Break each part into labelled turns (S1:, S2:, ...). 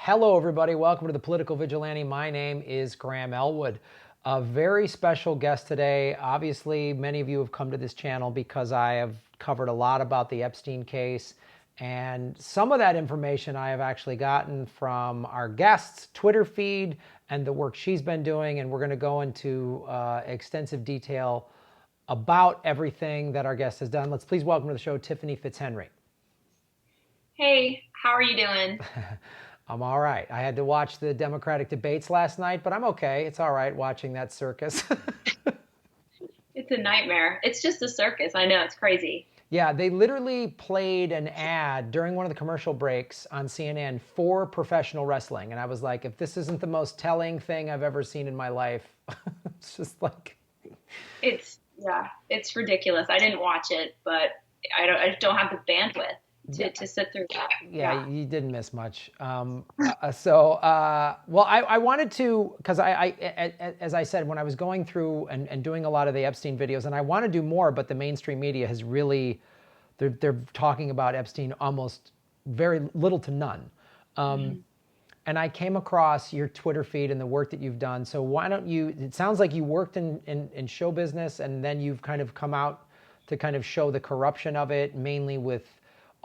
S1: Hello, everybody. Welcome to the Political Vigilante. My name is Graham Elwood. A very special guest today. Obviously, many of you have come to this channel because I have covered a lot about the Epstein case. And some of that information I have actually gotten from our guest's Twitter feed and the work she's been doing. And we're going to go into extensive detail about everything that our guest has done. Let's please welcome to the show Tiffany FitzHenry.
S2: Hey, how are you doing?
S1: I'm all right. I had to watch the Democratic debates last night, but I'm okay. It's all right watching that circus.
S2: It's a nightmare. It's just a circus. I know, it's crazy.
S1: Yeah, they literally played an ad during one of the commercial breaks on CNN for professional wrestling. And I was like, if this isn't the most telling thing I've ever seen in my life, it's just like...
S2: It's ridiculous. I didn't watch it, but I don't have the bandwidth to sit through that.
S1: Yeah, you didn't miss much. Well, I wanted to, because as I said, when I was going through and doing a lot of the Epstein videos, and I want to do more, but the mainstream media has really, they're talking about Epstein almost very little to none. And I came across your Twitter feed and the work that you've done. So why don't you, it sounds like you worked in show business, and then you've kind of come out to kind of show the corruption of it, mainly with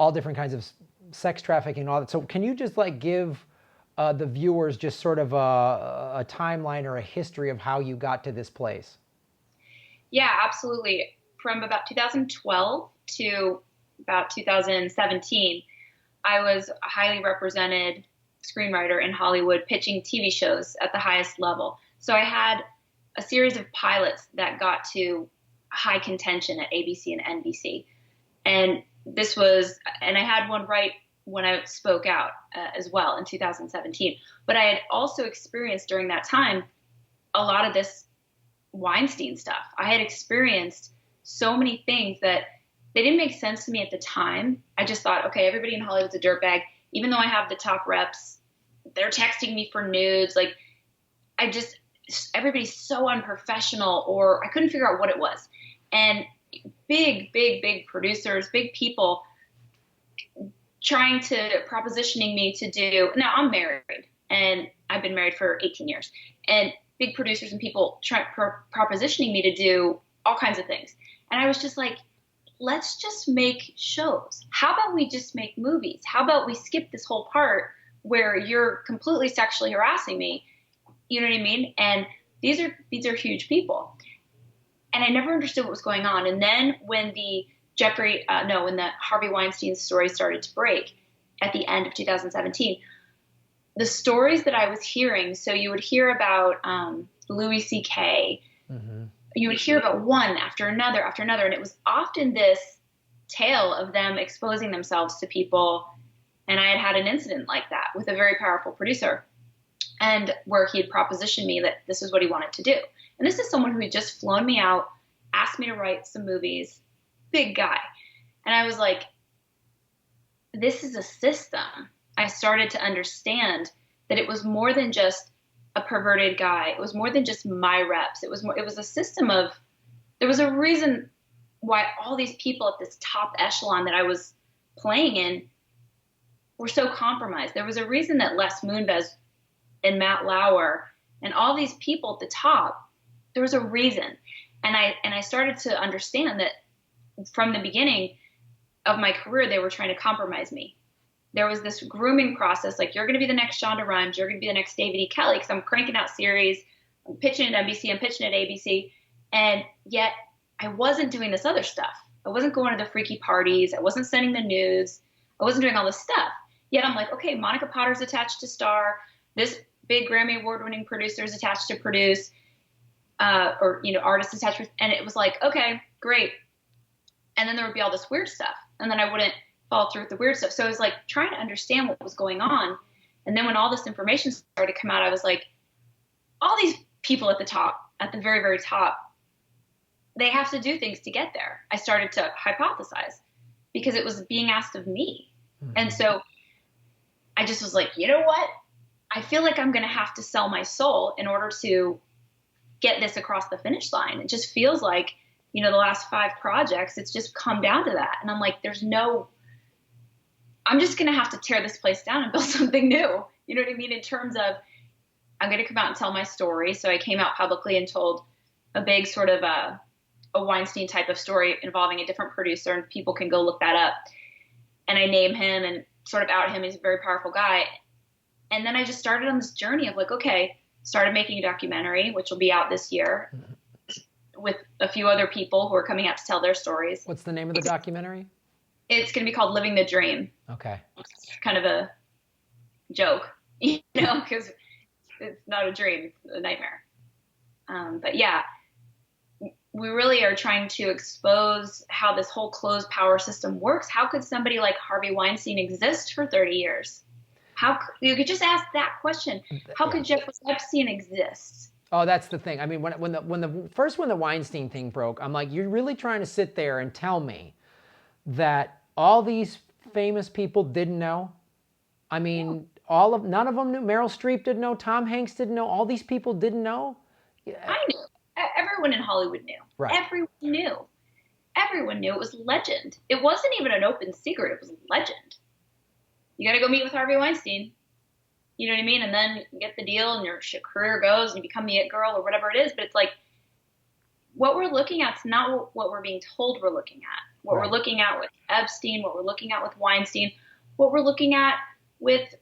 S1: all different kinds of sex trafficking and all that. So can you just like give the viewers just sort of a timeline or a history of how you got to this place?
S2: Yeah, absolutely. From about 2012 to about 2017, I was a highly represented screenwriter in Hollywood pitching TV shows at the highest level. So I had a series of pilots that got to high contention at ABC and NBC. And I had one right when I spoke out as well in 2017. But I had also experienced during that time a lot of this Weinstein stuff. I had experienced so many things that they didn't make sense to me at the time. I just thought, okay, everybody in Hollywood's a dirtbag. Even though I have the top reps, they're texting me for nudes. Like, everybody's so unprofessional, or I couldn't figure out what it was. And big producers, big people trying to propositioning me to do. Now I'm married and I've been married for 18 years, and big producers and people propositioning me to do all kinds of things. And I was just like, let's just make shows. How about we just make movies? How about we skip this whole part where you're completely sexually harassing me? You know what I mean? And these are huge people. And I never understood what was going on. And then when the Harvey Weinstein story started to break at the end of 2017, the stories that I was hearing, so you would hear about Louis C.K., you would hear about one after another, and it was often this tale of them exposing themselves to people. And I had an incident like that with a very powerful producer, and where he had propositioned me that this is what he wanted to do. And this is someone who had just flown me out, asked me to write some movies, big guy. And I was like, this is a system. I started to understand that it was more than just a perverted guy. It was more than just my reps. It was a system of, there was a reason why all these people at this top echelon that I was playing in were so compromised. There was a reason that Les Moonves and Matt Lauer and all these people at the top, there was a reason. And I started to understand that from the beginning of my career, they were trying to compromise me. There was this grooming process, like, you're going to be the next Shonda Rhimes, you're going to be the next David E. Kelley, because I'm cranking out series, I'm pitching at NBC, I'm pitching at ABC, and yet I wasn't doing this other stuff. I wasn't going to the freaky parties, I wasn't sending the nudes, I wasn't doing all this stuff. Yet I'm like, okay, Monica Potter's attached to star, this big Grammy award-winning producer is attached to produce, artist attached with, and it was like, okay, great. And then there would be all this weird stuff, and then I wouldn't follow through with the weird stuff. So I was like trying to understand what was going on. And then when all this information started to come out, I was like, all these people at the top, at the very, very top, they have to do things to get there. I started to hypothesize because it was being asked of me. And so I just was like, you know what? I feel like I'm going to have to sell my soul in order to get this across the finish line. It just feels like, the last 5 projects, it's just come down to that. And I'm like, I'm just going to have to tear this place down and build something new. You know what I mean? In terms of, I'm going to come out and tell my story. So I came out publicly and told a big sort of a Weinstein type of story involving a different producer, and people can go look that up. And I name him and sort of out him. He's a very powerful guy. And then I just started on this journey of like, okay, started making a documentary, which will be out this year with a few other people who are coming out to tell their stories.
S1: What's the name of the documentary?
S2: It's going to be called Living the Dream.
S1: Okay.
S2: It's kind of a joke, you know, because it's not a dream, it's a nightmare. But yeah, we really are trying to expose how this whole closed power system works. How could somebody like Harvey Weinstein exist for 30 years? You could just ask that question. How could Jeffrey Epstein exist?
S1: Oh, that's the thing. I mean, when the Weinstein thing broke, I'm like, you're really trying to sit there and tell me that all these famous people didn't know? I mean, none of them knew. Meryl Streep didn't know. Tom Hanks didn't know. All these people didn't know.
S2: I knew. Everyone in Hollywood knew.
S1: Right.
S2: Everyone knew. Everyone knew. It was legend. It wasn't even an open secret. It was legend. You got to go meet with Harvey Weinstein. You know what I mean? And then you get the deal and your career goes and you become the it girl or whatever it is. But it's like, what we're looking at is not what we're being told we're looking at. What
S1: Right.
S2: we're looking at with Epstein, what we're looking at with Weinstein, what we're looking at with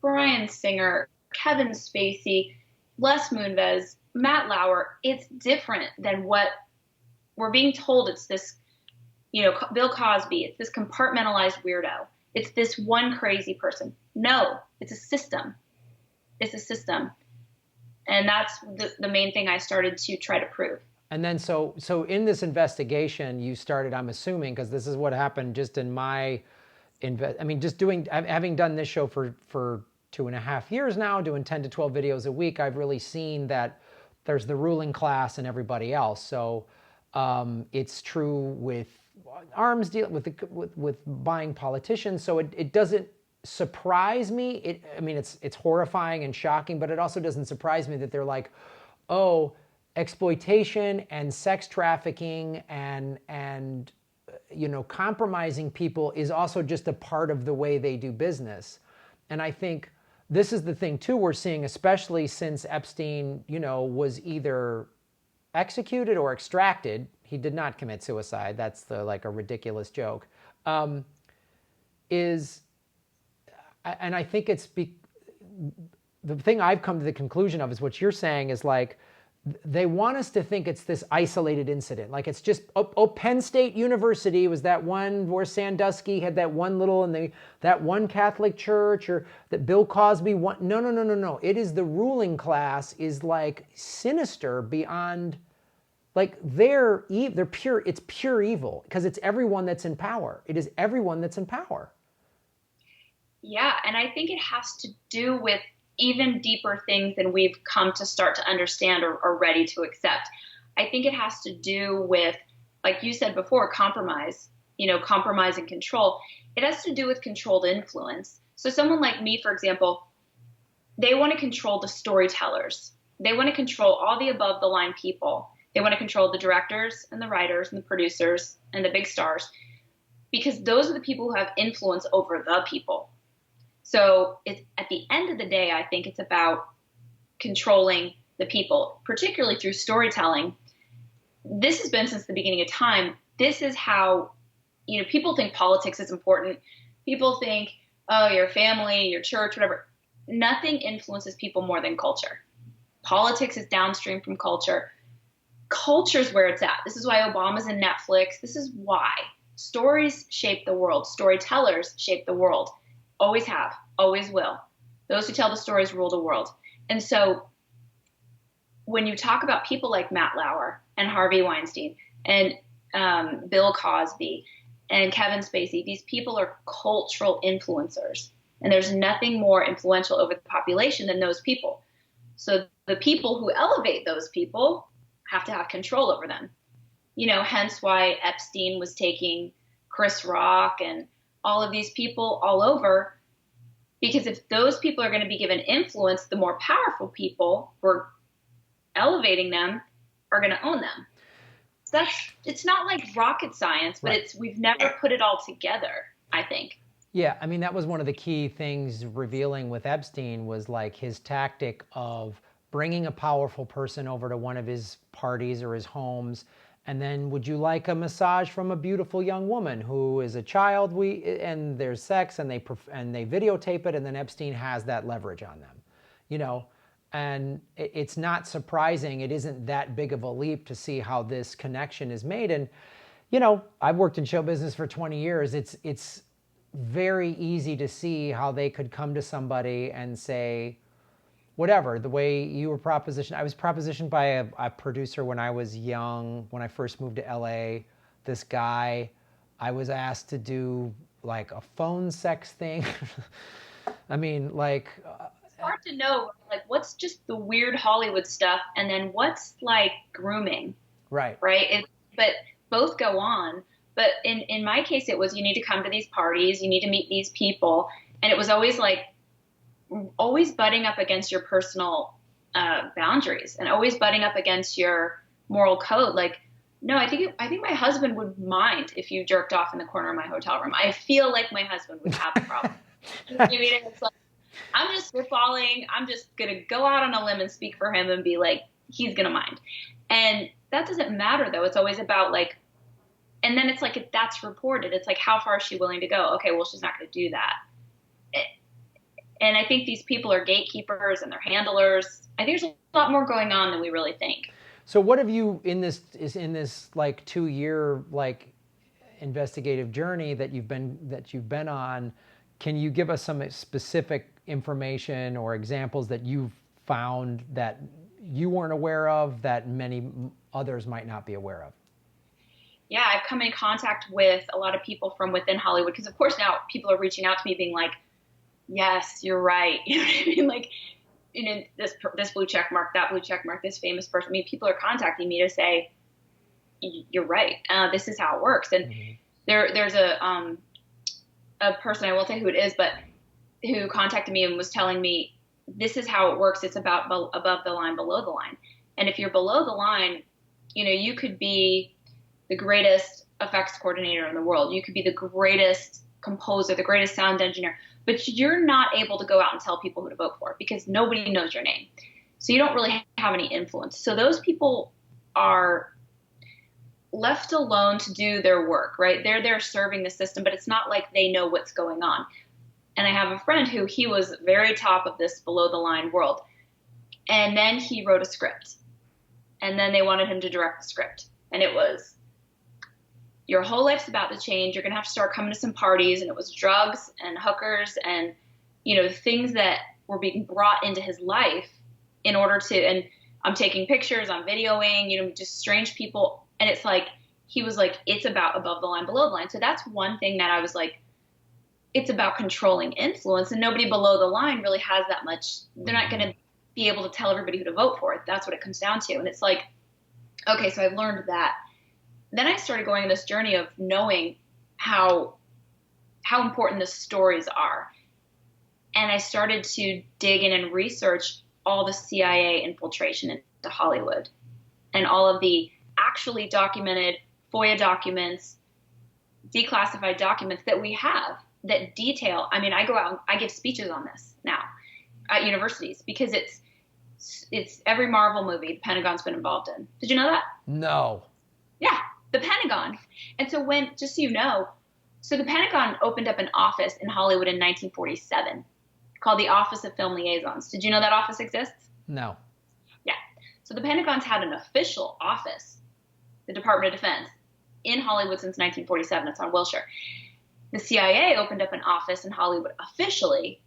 S2: Bryan Singer, Kevin Spacey, Les Moonves, Matt Lauer. It's different than what we're being told. It's this, you know, Bill Cosby. It's this compartmentalized weirdo. It's this one crazy person. No, it's a system. It's a system. And that's the main thing I started to try to prove.
S1: And then so in this investigation, you started, I'm assuming, because this is what happened just in my, having done this show for 2.5 years now, doing 10 to 12 videos a week, I've really seen that there's the ruling class and everybody else. So it's true with arms deal, with buying politicians. So it doesn't surprise me. It's horrifying and shocking, but it also doesn't surprise me that they're like, oh, exploitation and sex trafficking and compromising people is also just a part of the way they do business. And I think this is the thing too we're seeing, especially since Epstein, was either executed or extracted. He did not commit suicide. That's like a ridiculous joke. And I think the thing I've come to the conclusion of is what you're saying is like, they want us to think it's this isolated incident. Like it's just, Penn State University was that one where Sandusky had that one little, and that one Catholic church, or that Bill Cosby won. No. It is the ruling class is like sinister beyond, like they're pure, it's pure evil because it's everyone that's in power. It is everyone that's in power.
S2: Yeah, and I think it has to do with even deeper things than we've come to start to understand or ready to accept. I think it has to do with, like you said before, compromise, compromise and control. It has to do with controlled influence. So someone like me, for example, they want to control the storytellers. They want to control all the above the line people. They want to control the directors and the writers and the producers and the big stars, because those are the people who have influence over the people. So at the end of the day, I think it's about controlling the people, particularly through storytelling. This has been since the beginning of time. This is how, people think politics is important. People think, oh, your family, your church, whatever. Nothing influences people more than culture. Politics is downstream from culture. Culture's where it's at. This is why Obama's in Netflix. This is why. Stories shape the world. Storytellers shape the world. Always have, always will. Those who tell the stories rule the world. And so when you talk about people like Matt Lauer and Harvey Weinstein and Bill Cosby and Kevin Spacey, these people are cultural influencers. And there's nothing more influential over the population than those people. So the people who elevate those people have to have control over them. Hence why Epstein was taking Chris Rock and all of these people all over, because if those people are going to be given influence, the more powerful people who are elevating them are going to own them. So it's not like rocket science, but
S1: right.
S2: we've never put it all together, I think.
S1: Yeah, I mean, that was one of the key things revealing with Epstein was like his tactic of bringing a powerful person over to one of his parties or his homes. And then, would you like a massage from a beautiful young woman who is a child? And there's sex, and they videotape it, and then Epstein has that leverage on them, you know. And it's not surprising. It isn't that big of a leap to see how this connection is made. And you know, I've worked in show business for 20 years. It's very easy to see how they could come to somebody and say, whatever, the way you were propositioned. I was propositioned by a producer when I was young, when I first moved to LA. This guy, I was asked to do like a phone sex thing. I mean, like...
S2: it's hard to know, like, what's just the weird Hollywood stuff, and then what's like grooming.
S1: Right.
S2: Right? But both go on. But in my case, it was, you need to come to these parties, you need to meet these people. And it was always like, always butting up against your personal boundaries and always butting up against your moral code. Like, no, I think my husband would mind if you jerked off in the corner of my hotel room. I feel like my husband would have a problem. I mean, it's like, I'm just spitballing. I'm just going to go out on a limb and speak for him and be like, he's going to mind. And that doesn't matter, though. It's always about like, and then it's like, if that's reported, it's like, how far is she willing to go? Okay, well, she's not going to do that. And I think these people are gatekeepers and they're handlers. I think there's a lot more going on than we really think.
S1: So what have you in this like 2-year like investigative journey that you've been on? Can you give us some specific information or examples that you've found that you weren't aware of that many others might not be aware of?
S2: Yeah, I've come in contact with a lot of people from within Hollywood because, of course, now people are reaching out to me being like, yes, you're right. You know what I mean? Like, you know, this blue check mark, that blue check mark, this famous person. I mean, people are contacting me to say, you're right. This is how it works. And there's a person, I won't say who it is, but who contacted me and was telling me, this is how it works. It's about above the line, below the line. And if you're below the line, you know, you could be the greatest effects coordinator in the world. You could be the greatest composer, the greatest sound engineer, but you're not able to go out and tell people who to vote for because nobody knows your name. So you don't really have any influence. So those people are left alone to do their work, right? They're there serving the system, but it's not like they know what's going on. And I have a friend who he was very top of this below the line world. And then he wrote a script. And then they wanted him to direct the script. And it was, your whole life's about to change. You're going to have to start coming to some parties. And it was drugs and hookers and, you know, things that were being brought into his life in order to, and I'm taking pictures, I'm videoing, you know, just strange people. And it's like, he was like, it's about above the line, below the line. So that's one thing that I was like, it's about controlling influence, and nobody below the line really has that much. They're not going to be able to tell everybody who to vote for. That's what it comes down to. And it's like, okay, so I've learned that. Then I started going on this journey of knowing how important the stories are. And I started to dig in and research all the CIA infiltration into Hollywood and all of the actually documented FOIA documents, declassified documents that we have that detail. I mean, I go out and I give speeches on this now at universities because it's every Marvel movie the Pentagon's been involved in. Did you know that?
S1: No.
S2: Yeah, the Pentagon. And so just so you know, so the Pentagon opened up an office in Hollywood in 1947 called the Office of Film Liaisons. Did you know that office exists?
S1: No.
S2: Yeah. So the Pentagon's had an official office, the Department of Defense, in Hollywood since 1947. It's on Wilshire. The CIA opened up an office in Hollywood officially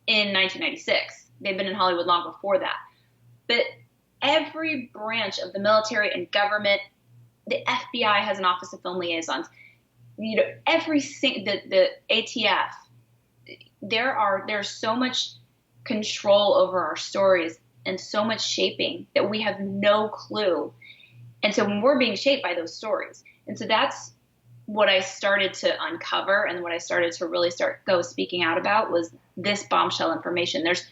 S2: in 1996. They've been in Hollywood long before that. But every branch of the military and government, the FBI has an Office of Film Liaisons. You know, the ATF, there's so much control over our stories and so much shaping that we have no clue. And so when we're being shaped by those stories, and so that's what I started to uncover, and what I started to really go speaking out about was this bombshell information. There's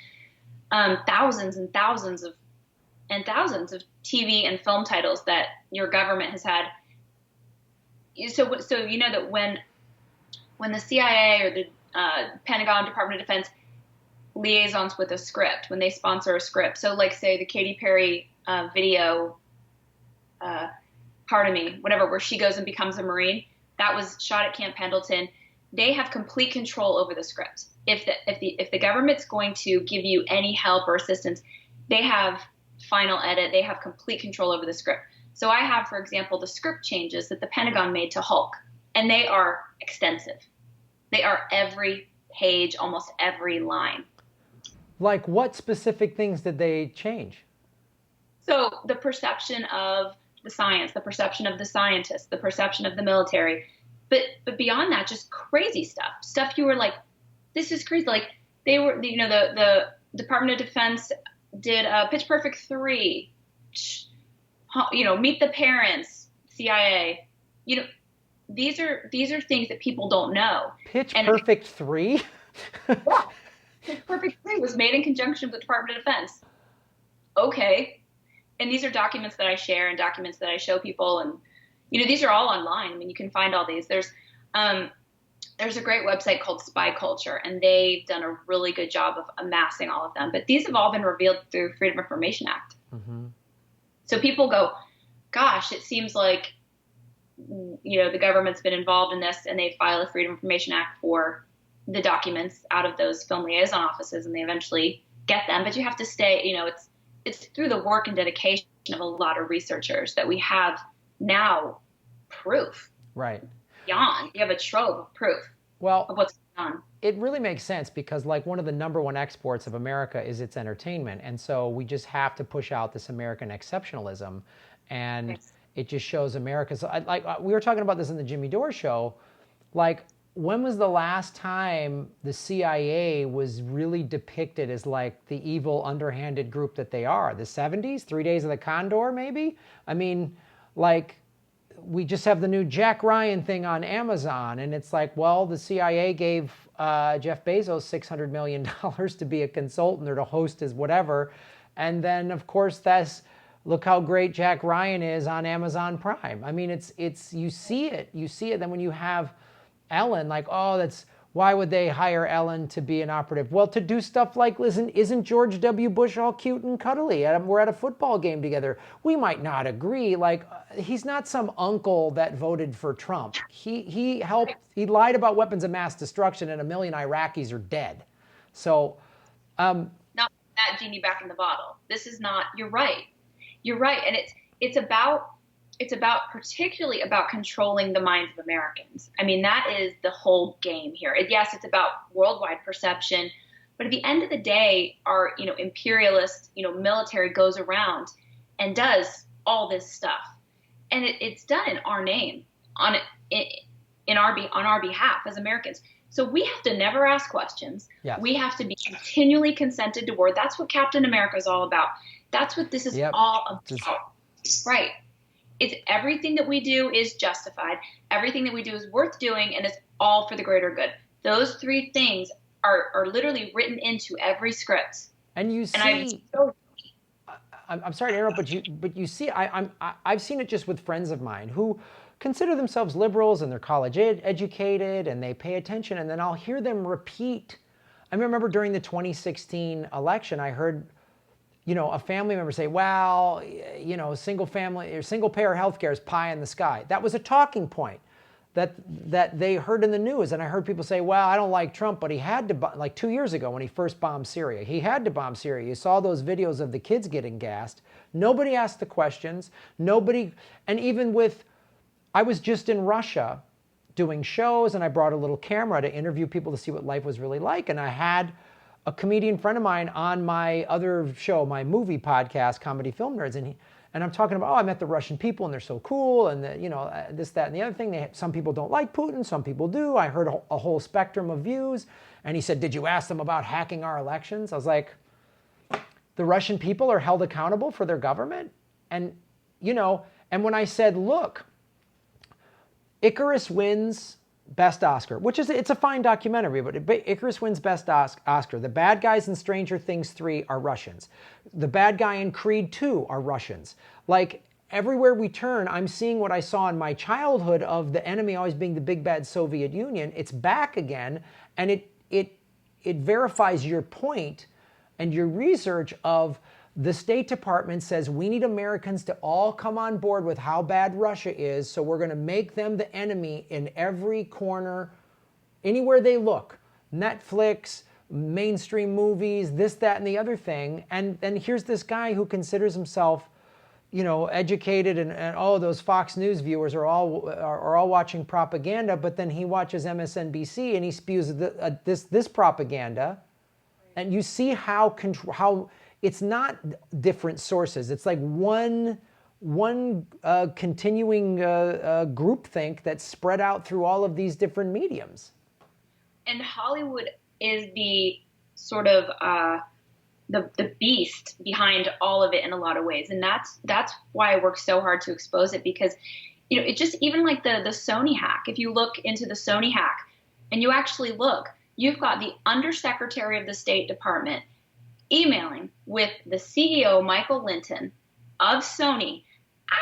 S2: thousands and thousands of TV and film titles that your government has had. So you know that when the CIA or Pentagon, Department of Defense liaisons with a script when they sponsor a script. So like say the Katy Perry video, Part of Me, whatever, where she goes and becomes a Marine, that was shot at Camp Pendleton. They have complete control over the script. If the government's going to give you any help or assistance, they have final edit. They have complete control over the script. So I have, for example, the script changes that the Pentagon made to Hulk, and they are extensive. They are every page, almost every line.
S1: Like what specific things did they change?
S2: So the perception of the science, the perception of the scientists, the perception of the military, but beyond that, just crazy stuff you were like, this is crazy. Like they were, the Department of Defense did Pitch Perfect 3, Meet the Parents, CIA, these are things that people don't know.
S1: Pitch Perfect 3?
S2: Yeah. Pitch Perfect 3 was made in conjunction with the Department of Defense. Okay. And these are documents that I share and documents that I show people. And, these are all online. I mean, you can find all these. There's a great website called Spy Culture, and they've done a really good job of amassing all of them. But these have all been revealed through Freedom of Information Act. Mm-hmm. So people go, gosh, it seems like, the government's been involved in this, and they file a Freedom of Information Act for the documents out of those film liaison offices, and they eventually get them. But you have to stay, it's through the work and dedication of a lot of researchers that we have now proof.
S1: Right.
S2: Beyond, you have a trove of proof of what's going on.
S1: It really makes sense because like one of the number one exports of America is its entertainment. And so we just have to push out this American exceptionalism. And yes. It just shows America's, we were talking about this in the Jimmy Dore show, like when was the last time the CIA was really depicted as like the evil underhanded group that they are? The 70s? 3 Days of the Condor, maybe? I mean, like, we just have the new Jack Ryan thing on Amazon, and it's like, well, the CIA gave Jeff Bezos $600 million to be a consultant or to host his whatever. And then, of course, look how great Jack Ryan is on Amazon Prime. I mean, you see it. Then when you have Ellen, like, oh, why would they hire Ellen to be an operative? Well, to do stuff like, listen, isn't George W. Bush all cute and cuddly? We're at a football game together. We might not agree. Like, he's not some uncle that voted for Trump. He helped, he lied about weapons of mass destruction, and 1 million Iraqis are dead. So,
S2: not that genie back in the bottle. This is not, you're right. You're right. And it's particularly about controlling the minds of Americans. I mean, that is the whole game here. Yes, it's about worldwide perception, but at the end of the day, our, imperialist, military goes around and does all this stuff. And it's done in our name, on our behalf as Americans. So we have to never ask questions. Yes. We have to be continually consented to war. That's what Captain America is all about. That's what this is all about. Right. It's everything that we do is justified. Everything that we do is worth doing, and it's all for the greater good. Those three things are literally written into every script.
S1: And you see, I'm sorry to interrupt, but you see, I've seen it just with friends of mine who consider themselves liberals and they're college educated and they pay attention, and then I'll hear them repeat. I remember during the 2016 election, I heard a family member say, well, single family or single payer healthcare is pie in the sky. That was a talking point that they heard in the news. And I heard people say, well, I don't like Trump, but he had to, like 2 years ago when he first bombed Syria, he had to bomb Syria. You saw those videos of the kids getting gassed. Nobody asked the questions. And even I was just in Russia doing shows, and I brought a little camera to interview people to see what life was really like. And I had a comedian friend of mine on my other show, my movie podcast, Comedy Film Nerds, and I'm talking about, I met the Russian people and they're so cool, and this, that, and the other thing. Some people don't like Putin, some people do. I heard a whole spectrum of views, and he said, did you ask them about hacking our elections? I was like, the Russian people are held accountable for their government? And when I said, look, Icarus wins Best Oscar, it's a fine documentary, but Icarus wins Best Oscar. The bad guys in Stranger Things 3 are Russians. The bad guy in Creed 2 are Russians. Like, everywhere we turn, I'm seeing what I saw in my childhood of the enemy always being the big bad Soviet Union. It's back again, and it verifies your point and your research of the State Department says we need Americans to all come on board with how bad Russia is, so we're going to make them the enemy in every corner, anywhere they look. Netflix, mainstream movies, this, that, and the other thing. And then here's this guy who considers himself, you know, educated, and oh, those Fox News viewers are all watching propaganda, but then he watches MSNBC and he spews this propaganda. And you see how it's not different sources. It's like one continuing groupthink that's spread out through all of these different mediums.
S2: And Hollywood is the sort of the beast behind all of it in a lot of ways, and that's why I work so hard to expose it, because you know, it just, even like the Sony hack. If you look into the Sony hack and you actually look, you've got the Undersecretary of the State Department emailing with the CEO, Michael Linton, of Sony,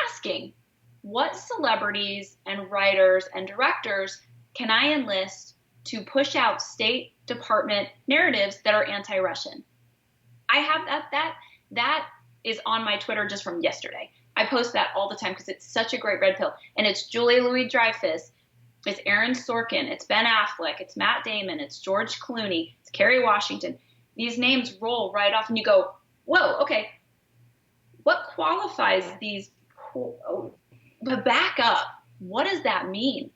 S2: asking what celebrities and writers and directors can I enlist to push out State Department narratives that are anti-Russian. I have that is on my Twitter just from yesterday. I post that all the time because it's such a great red pill. And it's Julia Louis-Dreyfus, it's Aaron Sorkin, it's Ben Affleck, it's Matt Damon, it's George Clooney, it's Kerry Washington. These names roll right off and you go, whoa, okay, what qualifies these? But back up, what does that mean?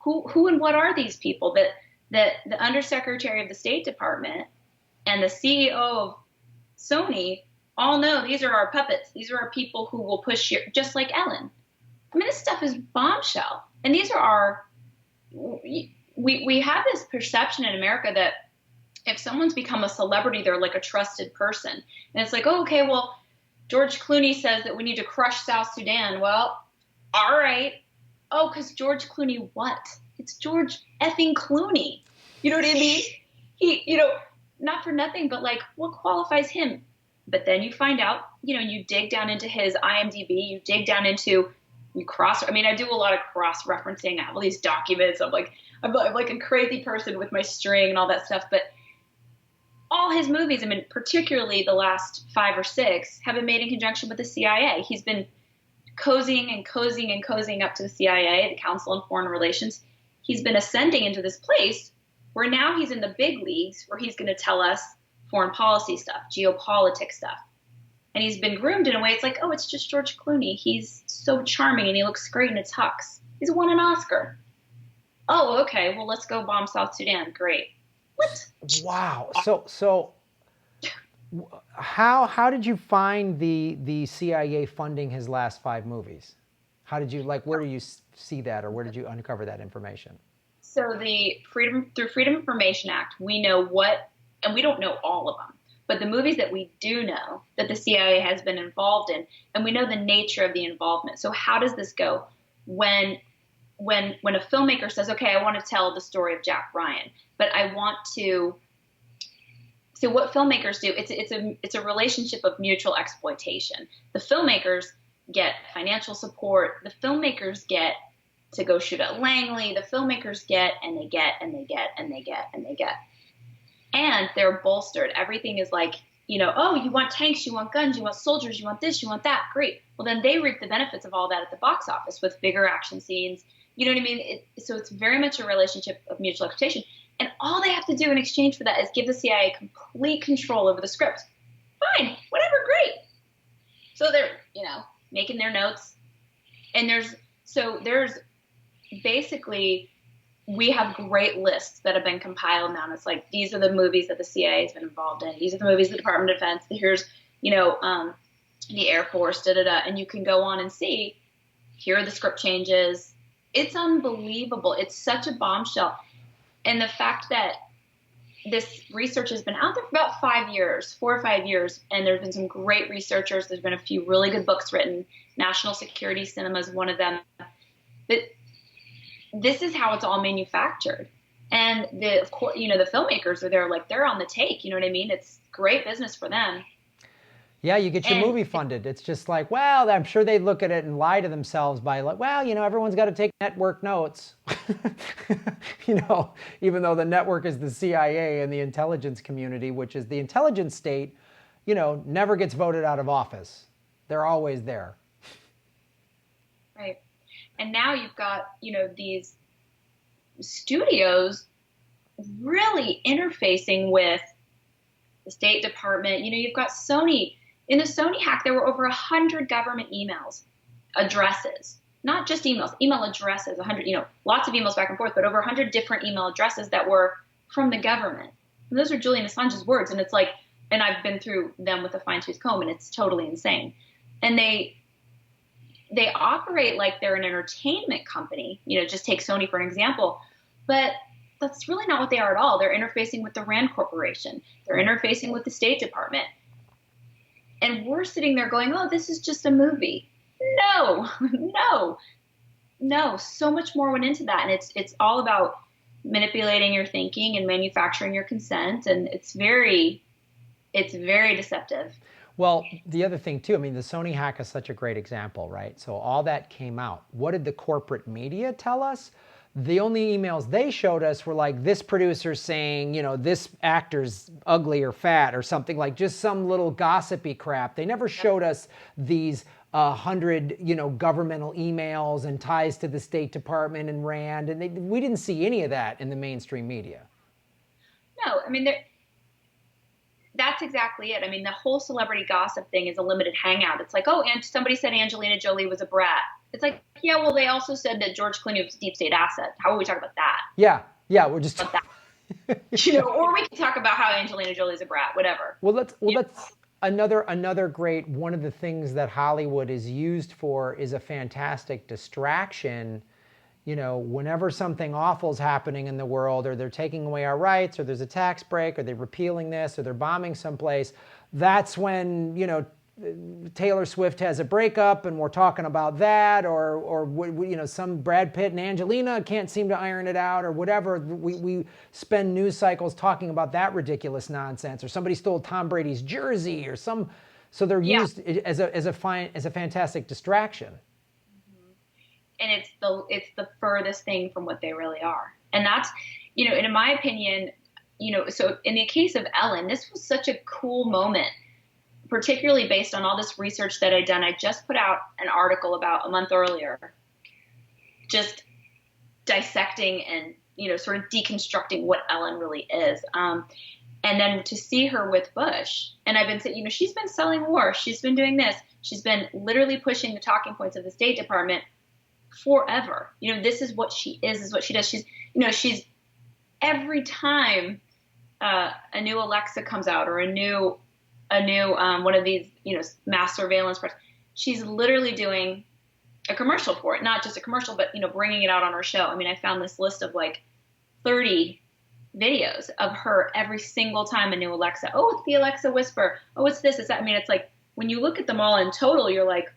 S2: Who and what are these people that the Undersecretary of the State Department and the CEO of Sony all know these are our puppets. These are our people who will push you, just like Ellen. I mean, this stuff is bombshell. And these are we have this perception in America that if someone's become a celebrity, they're like a trusted person. And it's like, oh, okay, well, George Clooney says that we need to crush South Sudan. Well, all right. Oh, because George Clooney what? It's George effing Clooney. You know what I mean? He, you know, not for nothing, but like, what qualifies him? But then you find out, you know, you dig down into his IMDb, you dig down into, I mean, I do a lot of cross-referencing. I have all these documents. I'm like a crazy person with my string and all that stuff. But all his movies, I mean, particularly the last 5 or 6, have been made in conjunction with the CIA. He's been cozying up to the CIA, the Council on Foreign Relations. He's been ascending into this place where now he's in the big leagues, where he's going to tell us foreign policy stuff, geopolitics stuff. And he's been groomed in a way, it's like, oh, it's just George Clooney. He's so charming and he looks great and it's Hux. He's won an Oscar. Oh, okay, well, let's go bomb South Sudan. Great. What?
S1: Wow. So how did you find the CIA funding his last 5 movies? How did you, like, where do you see that, or where did you uncover that information?
S2: So through Freedom of Information Act, we know what, and we don't know all of them, but the movies that we do know that the CIA has been involved in, and we know the nature of the involvement. So how does this go? When a filmmaker says, okay, I want to tell the story of Jack Ryan, but I want to, so what filmmakers do, it's a relationship of mutual exploitation. The filmmakers get financial support. The filmmakers get to go shoot at Langley. The filmmakers get, and they get, and they get, and they get, and they get. And they're bolstered. Everything is like, you know, oh, you want tanks, you want guns, you want soldiers, you want this, you want that. Great. Well, then they reap the benefits of all that at the box office with bigger action scenes. You know what I mean? So it's very much a relationship of mutual exploitation. And all they have to do in exchange for that is give the CIA complete control over the script. Fine, whatever, great. So they're, you know, making their notes. And there's basically, we have great lists that have been compiled now. And it's like, these are the movies that the CIA has been involved in. These are the movies the Department of Defense. Here's, you know, the Air Force, da-da-da. And you can go on and see, here are the script changes. It's unbelievable. It's such a bombshell. And the fact that this research has been out there for about 5 years, 4 or 5 years, and there have been some great researchers. There's been a few really good books written. National Security Cinema is one of them. But this is how it's all manufactured. And of course, you know, the filmmakers are there, like, they're on the take. You know what I mean? It's great business for them.
S1: Yeah, you get your movie funded. It's just like, well, I'm sure they look at it and lie to themselves by like, well, you know, everyone's got to take network notes. Even though the network is the CIA and the intelligence community, which is the intelligence state, never gets voted out of office. They're always there.
S2: Right. And now you've got, these studios really interfacing with the State Department. You've got Sony. In the Sony hack, there were over 100 government emails, addresses, not just emails, email addresses, 100, lots of emails back and forth, but over 100 different email addresses that were from the government. And those are Julian Assange's words. And it's like, and I've been through them with a fine-tooth comb, and it's totally insane. And they operate like they're an entertainment company, just take Sony for an example, but that's really not what they are at all. They're interfacing with the Rand Corporation. They're interfacing with the State Department. And we're sitting there going, oh, this is just a movie. No, so much more went into that. And it's all about manipulating your thinking and manufacturing your consent. And it's very deceptive.
S1: Well, the other thing too, the Sony hack is such a great example, right? So all that came out. What did the corporate media tell us? The only emails they showed us were like this producer saying, this actor's ugly or fat or something, like just some little gossipy crap. They never showed us these 100, governmental emails and ties to the State Department and Rand. And we didn't see any of that in the mainstream media.
S2: No, that's exactly it. The whole celebrity gossip thing is a limited hangout. It's like, oh, and somebody said Angelina Jolie was a brat. It's like, yeah, well, they also said that George Clooney was a deep state asset. How would we talk about that?
S1: Yeah, we're just
S2: about that. Or we can talk about how Angelina Jolie's a brat, whatever.
S1: Well, that's another great, one of the things that Hollywood is used for is a fantastic distraction. Whenever something awful is happening in the world, or they're taking away our rights, or there's a tax break, or they're repealing this, or they're bombing someplace, that's when, Taylor Swift has a breakup and we're talking about that, or some Brad Pitt and Angelina can't seem to iron it out, or whatever. We spend news cycles talking about that ridiculous nonsense, or somebody stole Tom Brady's jersey, or so they're used as a fantastic distraction.
S2: And it's the furthest thing from what they really are. And that's, and in my opinion, so in the case of Ellen, this was such a cool moment, particularly based on all this research that I'd done. I just put out an article about a month earlier, just dissecting and, sort of deconstructing what Ellen really is. And then to see her with Bush, and I've been saying, she's been selling war. She's been doing this. She's been literally pushing the talking points of the State Department forever. This is what she is what she does. She's every time a new Alexa comes out, or a new one of these, mass surveillance parts, she's literally doing a commercial for it. Not just a commercial, but, bringing it out on her show. I found this list of like 30 videos of her every single time a new Alexa. Oh, it's the Alexa whisper. Oh, it's this, it's that. It's like, when you look at them all in total, you're like,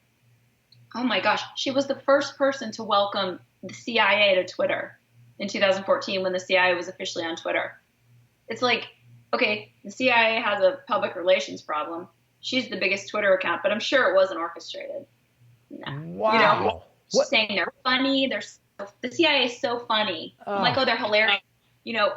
S2: oh my gosh, she was the first person to welcome the CIA to Twitter in 2014 when the CIA was officially on Twitter. It's like, okay, the CIA has a public relations problem. She's the biggest Twitter account, but I'm sure it wasn't orchestrated. No.
S1: Wow.
S2: She's saying they're funny. The CIA is so funny. I'm like, oh, they're hilarious.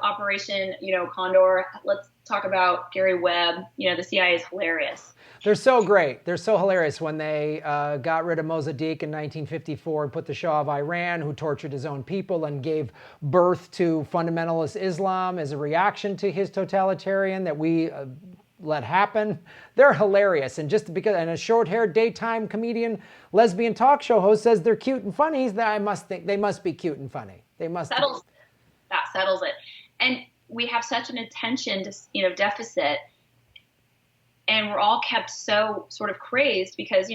S2: Operation, Condor. Let's talk about Gary Webb. The CIA is hilarious.
S1: They're so great. They're so hilarious. When they got rid of Mossadegh in 1954 and put the Shah of Iran, who tortured his own people and gave birth to fundamentalist Islam as a reaction to his totalitarian that we let happen. They're hilarious. And just because, and a short-haired daytime comedian, lesbian talk show host says they're cute and funny, I must think they must be cute and funny. They must.
S2: That settles it. And we have such an attention deficit. And we're all kept so sort of crazed because,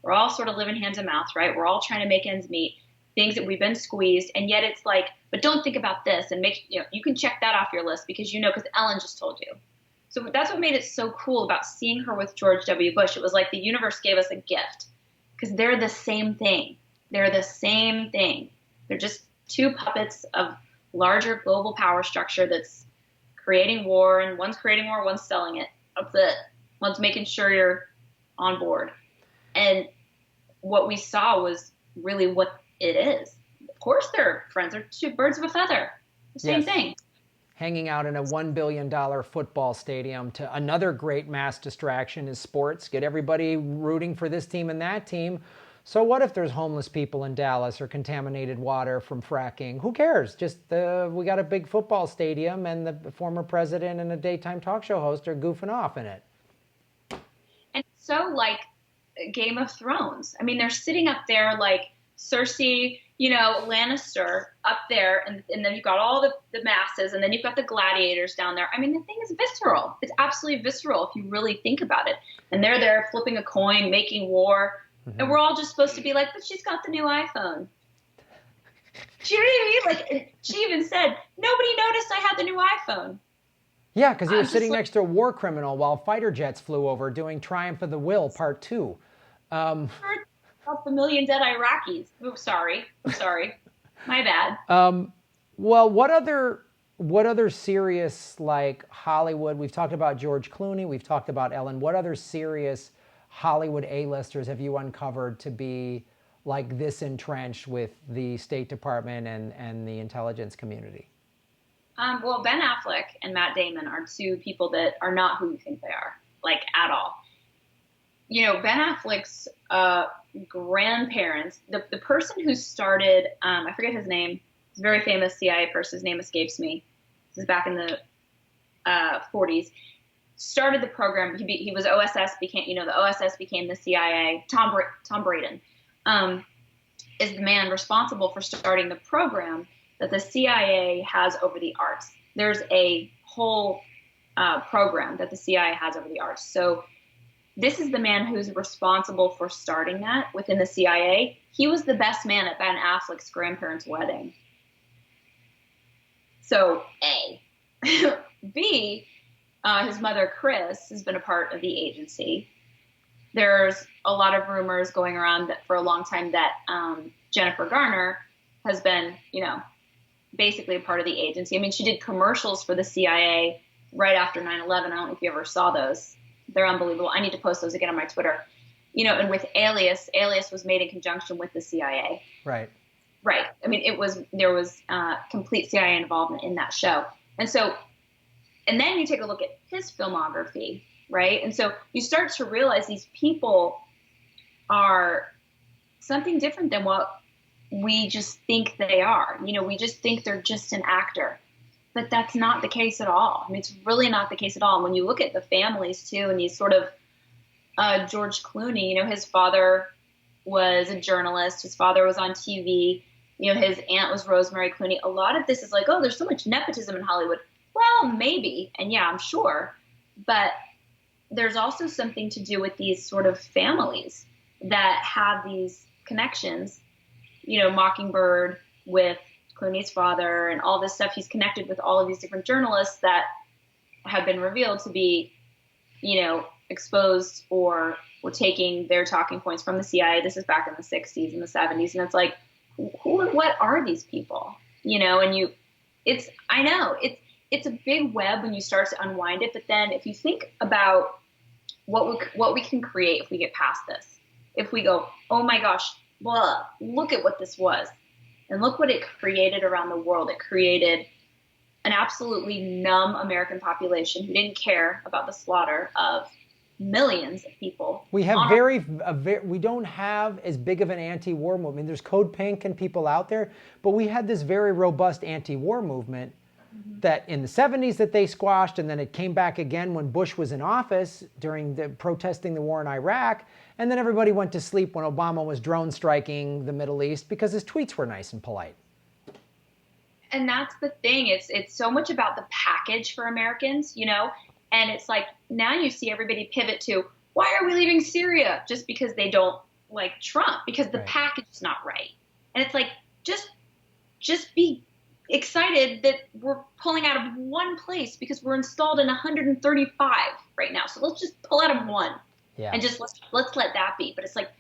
S2: we're all sort of living hand to mouth, right? We're all trying to make ends meet, things that we've been squeezed. And yet it's like, but don't think about this and you can check that off your list because, because Ellen just told you. So that's what made it so cool about seeing her with George W. Bush. It was like the universe gave us a gift because they're the same thing. They're the same thing. They're just two puppets of larger global power structure that's creating war, and one's creating war, one's selling it. That's it. One's making sure you're on board. And what we saw was really what it is. course they're friends. They're two birds of a feather. The same thing.
S1: Hanging out in a $1 billion football stadium. To another great mass distraction is sports. Get everybody rooting for this team and that team. So what if there's homeless people in Dallas or contaminated water from fracking? Who cares? Just we got a big football stadium and the former president and a daytime talk show host are goofing off in it.
S2: And so like Game of Thrones. I mean, they're sitting up there like Cersei, Lannister up there, and then you've got all the masses, and then you've got the gladiators down there. I mean, the thing is visceral. It's absolutely visceral if you really think about it. And they're there flipping a coin, making war, and we're all just supposed to be like, but she's got the new iPhone. Do you know what I mean? Like, she even said, nobody noticed I had the new iPhone.
S1: Yeah, because he was sitting next to a war criminal while fighter jets flew over doing Triumph of the Will, Part 2.
S2: About the million dead Iraqis. Oh, sorry. My bad.
S1: Well, what other serious, like, Hollywood, we've talked about George Clooney, we've talked about Ellen, what other serious Hollywood A-listers have you uncovered to be like this entrenched with the State Department and the intelligence community?
S2: Well, Ben Affleck and Matt Damon are two people that are not who you think they are, like, at all. Ben Affleck's grandparents, the person who started, I forget his name, he's a very famous CIA person, his name escapes me. This is back in the 40s. Started the program. He was OSS, became, the OSS became the CIA. Tom Braden is the man responsible for starting the program that the CIA has over the arts. There's a whole program that the CIA has over the arts. So this is the man who's responsible for starting that within the CIA. He was the best man at Ben Affleck's grandparents' wedding. So, A. B, his mother, Kris, has been a part of the agency. There's a lot of rumors going around that for a long time that Jennifer Garner has been, basically a part of the agency. I mean, she did commercials for the CIA right after 9/11. I don't know if you ever saw those. They're unbelievable. I need to post those again on my Twitter. And with Alias was made in conjunction with the CIA.
S1: Right.
S2: Right. I mean, there was complete CIA involvement in that show. And then you take a look at his filmography, right? And so you start to realize these people are something different than what we just think they are. We just think they're just an actor. But that's not the case at all. I mean, it's really not the case at all. And when you look at the families, too, and you sort of George Clooney, his father was a journalist. His father was on TV. His aunt was Rosemary Clooney. A lot of this is like, oh, there's so much nepotism in Hollywood. Well, maybe. And yeah, I'm sure. But there's also something to do with these sort of families that have these connections. Mockingbird with Clooney's father and all this stuff. He's connected with all of these different journalists that have been revealed to be, exposed or were taking their talking points from the CIA. This is back in the 60s and the 70s. And it's like, what are these people? It's a big web when you start to unwind it. But then if you think about what we can create if we get past this, if we go, oh my gosh, blah, look at what this was. And look what it created around the world. It created an absolutely numb American population who didn't care about the slaughter of millions of people.
S1: We have we don't have as big of an anti-war movement. I mean, there's Code Pink and people out there, but we had this very robust anti-war movement that in the 70s that they squashed, and then it came back again when Bush was in office during the protesting the war in Iraq, and then everybody went to sleep when Obama was drone striking the Middle East because his tweets were nice and polite.
S2: And that's the thing. It's so much about the package for Americans, and it's like now you see everybody pivot to, why are we leaving Syria? Just because they don't like Trump, because the package is not right. And it's like, just be excited that we're pulling out of one place because we're installed in 135 right now. So let's just pull out of one and just let's let that be. But it's like,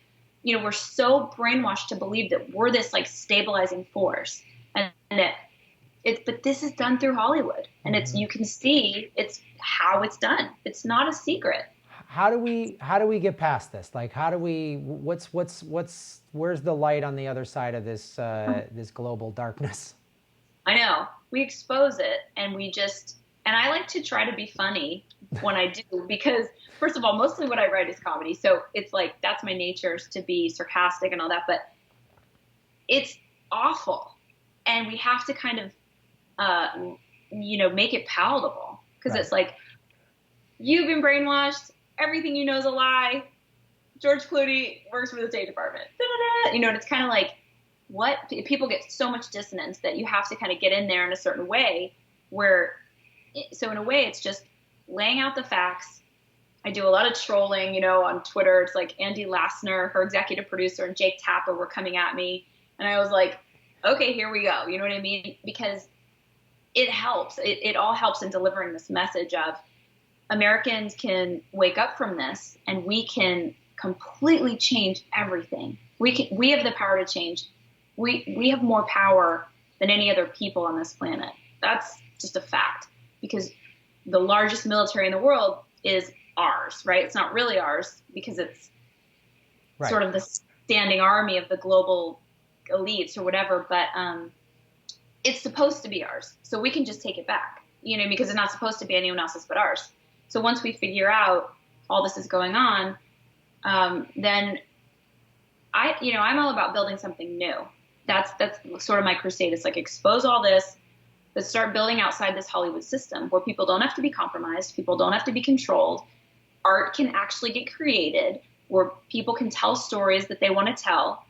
S2: we're so brainwashed to believe that we're this like stabilizing force, and but this is done through Hollywood, and you can see it's how it's done. It's not a secret.
S1: how do we get past this? Like, how do we, where's the light on the other side of this, this global darkness?
S2: I know. We expose it, and and I like to try to be funny when I do, because first of all, mostly what I write is comedy. So it's like, that's my nature, is to be sarcastic and all that, but it's awful. And we have to kind of, make it palatable, because It's like, you've been brainwashed. Everything you know is a lie. George Clooney works for the State Department. Da-da-da. And it's kind of like, what? People get so much dissonance that you have to kind of get in there in a certain way so in a way, it's just laying out the facts. I do a lot of trolling, on Twitter. It's like Andy Lassner, her executive producer, and Jake Tapper were coming at me. And I was like, okay, here we go. You know what I mean? Because it helps. It all helps in delivering this message of Americans can wake up from this, and we can completely change everything. We have the power to change. We have more power than any other people on this planet. That's just a fact, because the largest military in the world is ours, right? It's not really ours, because it's sort of the standing army of the global elites or whatever, but it's supposed to be ours. So we can just take it back, because it's not supposed to be anyone else's but ours. So once we figure out all this is going on, then I'm all about building something new. That's sort of my crusade. It's like, expose all this, but start building outside this Hollywood system where people don't have to be compromised. People don't have to be controlled. Art can actually get created, where people can tell stories that they want to tell,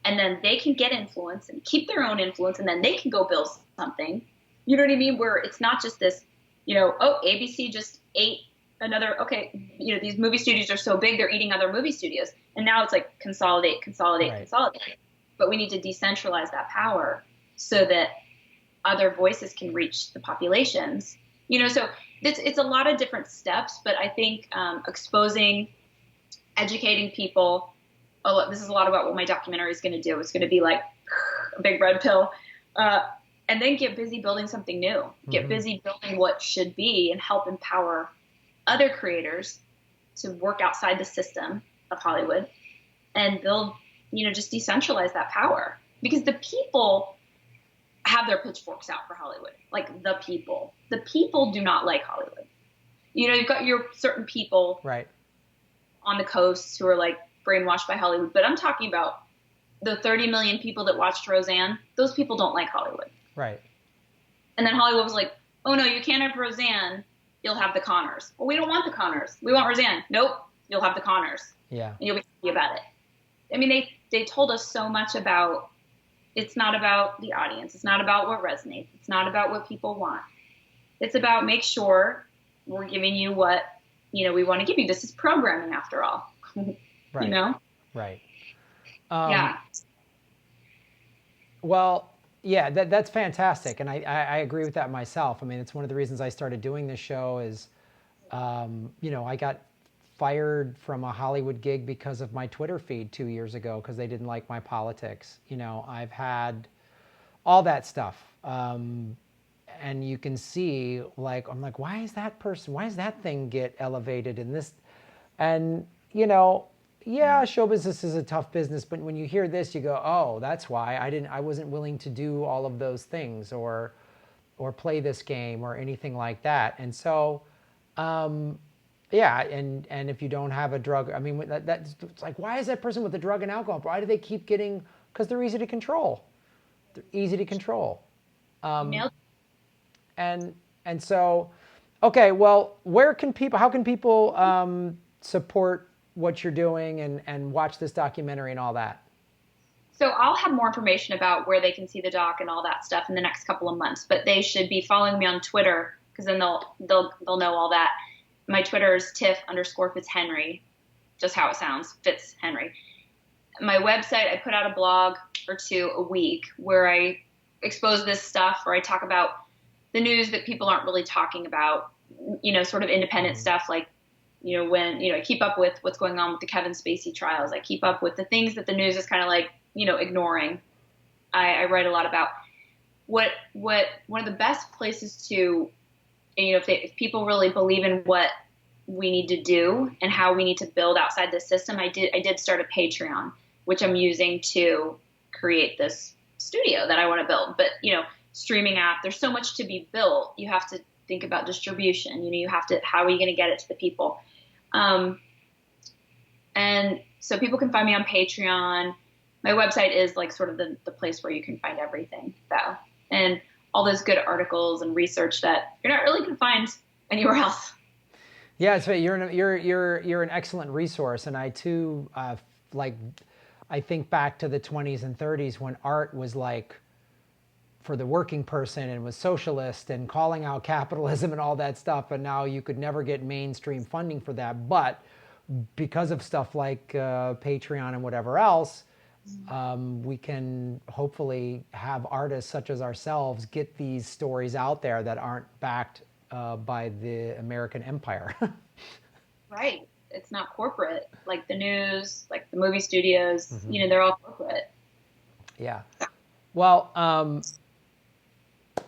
S2: and then they can get influence and keep their own influence, and then they can go build something. You know what I mean? Where it's not just this, ABC just ate another, these movie studios are so big, they're eating other movie studios. And now it's like, consolidate. But we need to decentralize that power so that other voices can reach the populations. So it's a lot of different steps, but I think exposing, educating people, this is a lot about what my documentary is going to do. It's going to be like a big red pill, and then get busy building something new. Get busy building what should be, and help empower other creators to work outside the system of Hollywood and build, just decentralize that power, because the people have their pitchforks out for Hollywood. Like, the people do not like Hollywood. You've got your certain people on the coast who are like brainwashed by Hollywood, but I'm talking about the 30 million people that watched Roseanne. Those people don't like Hollywood. Right. And then Hollywood was like, oh no, you can't have Roseanne. You'll have the Connors. Well, we don't want the Connors. We want Roseanne. Nope. You'll have the Connors. Yeah. And you'll be happy about it. I mean, they told us so much about, it's not about the audience. It's not about what resonates. It's not about what people want. It's about, make sure we're giving you what, we want to give you. This is programming, after all. Right. Right. Yeah. Well, yeah, that's fantastic. And I agree with that myself. I mean, it's one of the reasons I started doing this show is, I got fired from a Hollywood gig because of my Twitter feed 2 years ago, because they didn't like my politics. I've had all that stuff. And you can see, like, I'm like, why is that thing get elevated in this? And, yeah, show business is a tough business, but when you hear this, you go, oh, that's why I wasn't willing to do all of those things or play this game or anything like that. And so, yeah, and if you don't have a drug, I mean, that's like, why is that person with the drug and alcohol? Why do they keep getting? Because they're easy to control. They're easy to control. And so, okay, well, how can people support what you're doing and watch this documentary and all that? So I'll have more information about where they can see the doc and all that stuff in the next couple of months, but they should be following me on Twitter, because then they'll know all that. My Twitter is Tiff_FitzHenry, just how it sounds, FitzHenry. My website, I put out a blog or two a week where I expose this stuff, or I talk about the news that people aren't really talking about, sort of independent stuff, like, I keep up with what's going on with the Kevin Spacey trials. I keep up with the things that the news is kind of like, ignoring. I write a lot about what one of the best places to, if people really believe in what we need to do and how we need to build outside the system, I did start a Patreon, which I'm using to create this studio that I want to build. But, you know, streaming app, there's so much to be built. You have to think about distribution. You know, you have to, how are you going to get it to the people? And so people can find me on Patreon. My website is like sort of the place where you can find everything, though. And all those good articles and research that you're not really going to find anywhere else.
S1: Yeah, so you're an excellent resource, and I too I think back to the 20s and 30s when art was like for the working person and was socialist and calling out capitalism and all that stuff, and now you could never get mainstream funding for that. But because of stuff like Patreon and whatever else, we can hopefully have artists such as ourselves get these stories out there that aren't backed by the American empire.
S2: Right. It's not corporate, like the news, like the movie studios, you know, they're all corporate.
S1: Yeah. Well,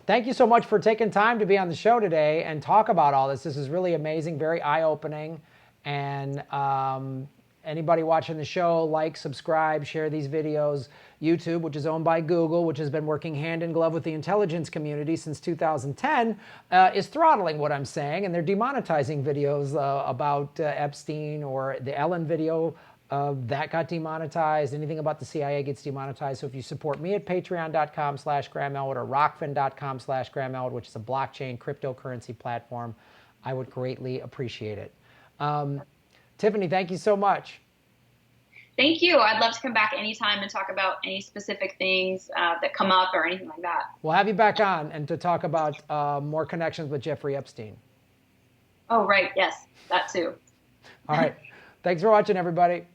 S1: thank you so much for taking time to be on the show today and talk about all this. This is really amazing, very eye-opening. And anybody watching the show, like, subscribe, share these videos. YouTube, which is owned by Google, which has been working hand in glove with the intelligence community since 2010, is throttling what I'm saying, and they're demonetizing videos about Epstein, or the Ellen video that got demonetized. Anything about the CIA gets demonetized. So if you support me at patreon.com/GrahamElwood or rockfin.com/GrahamElwood, which is a blockchain cryptocurrency platform, I would greatly appreciate it. Tiffany, thank you so much.
S2: Thank you. I'd love to come back anytime and talk about any specific things that come up or anything like that.
S1: We'll have you back on and to talk about more connections with Jeffrey Epstein.
S2: Oh, right. Yes, that too.
S1: All right. Thanks for watching, everybody.